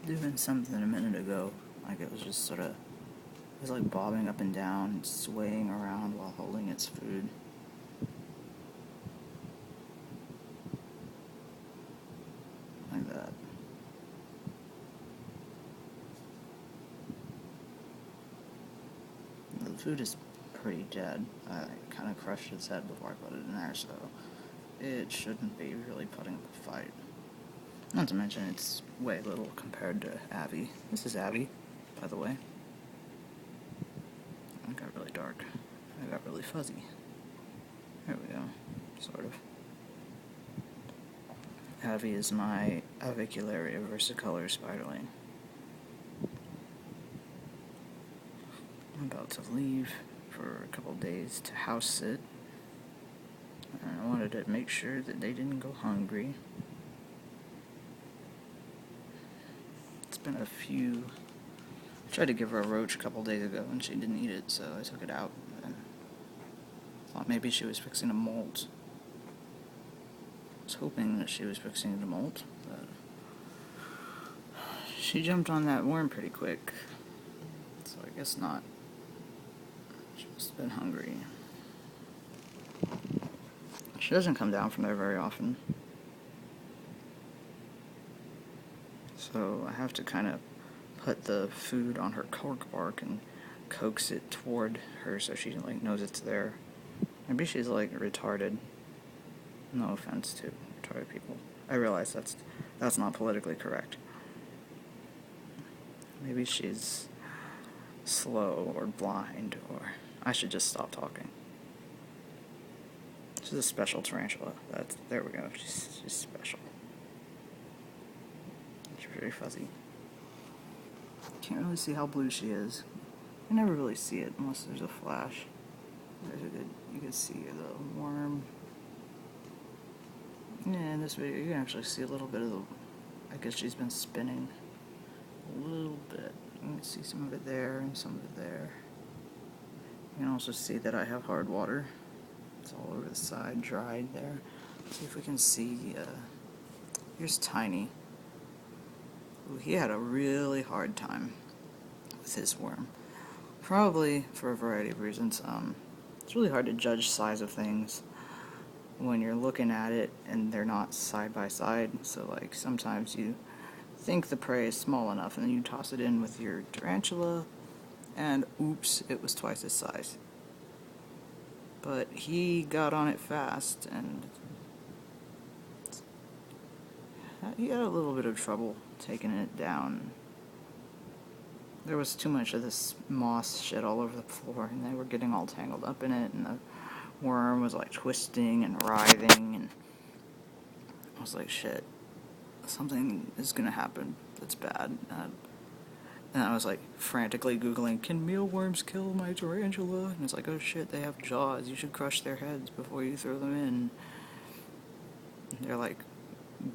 doing something a minute ago. Like it was just it was like bobbing up and down, swaying around while holding its food. Like that. The food is pretty dead. I kind of crushed its head before I put it in there, so it shouldn't be really putting up a fight. Not to mention it's way little compared to Abby. This is Abby, by the way. It got really dark. It got really fuzzy. There we go. Sort of. Abby is my avicularia versicolor spiderling. I'm about to leave for a couple days to house sit. And I wanted to make sure that they didn't go hungry. It's been a few... I tried to give her a roach a couple days ago and she didn't eat it, so I took it out and thought maybe she was fixing a molt. I was hoping that she was fixing the molt, but she jumped on that worm pretty quick, so I guess not. She's been hungry. She doesn't come down from there very often, so I have to kind of put the food on her cork bark and coax it toward her so she knows it's there. Maybe she's retarded. No offense to retarded people. I realize that's not politically correct. Maybe she's slow or blind, or I should just stop talking. She's a special tarantula. There we go. She's special. She's very fuzzy. Can't really see how blue she is. You never really see it unless there's a flash. You can see the worm. Yeah, in this video you can actually see a little bit of I guess she's been spinning a little bit. You can see some of it there and some of it there. You can also see that I have hard water. It's all over the side, dried there. Let's see if we can see, here's Tiny. Ooh, he had a really hard time with his worm. Probably for a variety of reasons. It's really hard to judge size of things when you're looking at it and they're not side by side. So sometimes you think the prey is small enough and then you toss it in with your tarantula and oops, it was twice its size. But he got on it fast and he had a little bit of trouble taking it down. There was too much of this moss shit all over the floor and they were getting all tangled up in it and the worm was twisting and writhing and I was like, shit, something is gonna happen that's bad. And I was frantically googling, can mealworms kill my tarantula? And it's oh shit, they have jaws, you should crush their heads before you throw them in. And they're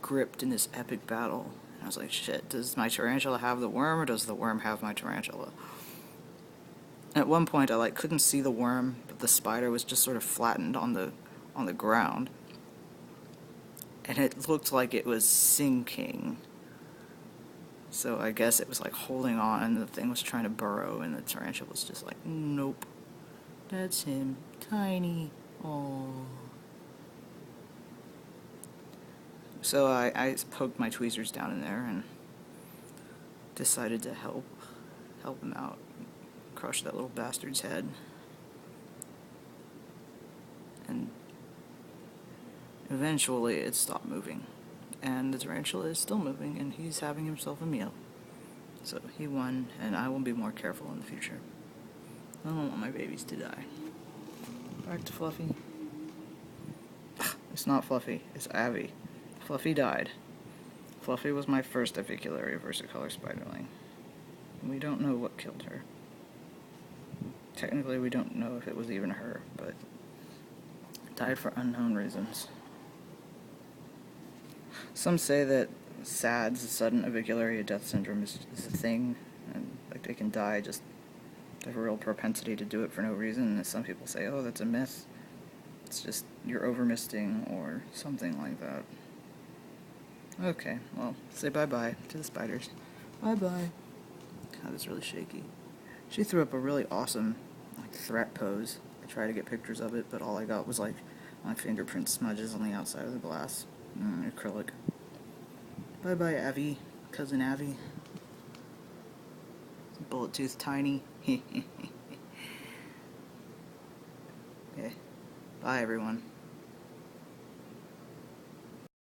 gripped in this epic battle. And I was like, shit, does my tarantula have the worm or does the worm have my tarantula? At one point I couldn't see the worm, but the spider was just sort of flattened on the ground. And it looked like it was sinking. So I guess it was holding on and the thing was trying to burrow and the tarantula was just nope. That's him. Tiny. Aww. So I poked my tweezers down in there and decided to help him out. Crush that little bastard's head. And eventually it stopped moving. And the tarantula is still moving and he's having himself a meal. So he won and I will be more careful in the future. I don't want my babies to die. Back to Fluffy. It's not Fluffy, it's Abby. Fluffy died. Fluffy was my first avicularia versicolor spiderling. We don't know what killed her. Technically we don't know if it was even her, but died for unknown reasons. Some say that SADS, sudden avicularia death syndrome, is a thing, and they can die just they have a real propensity to do it for no reason. And some people say, oh, that's a myth. It's just you're overmisting or something like that. Okay, well, say bye-bye to the spiders. Bye-bye. God, it's really shaky. She threw up a really awesome, like, threat pose. I tried to get pictures of it, but all I got was, like, my fingerprint smudges on the outside of the glass. Acrylic. Bye-bye, Abby. Cousin Abby. Bullet tooth tiny. Okay. Bye, everyone.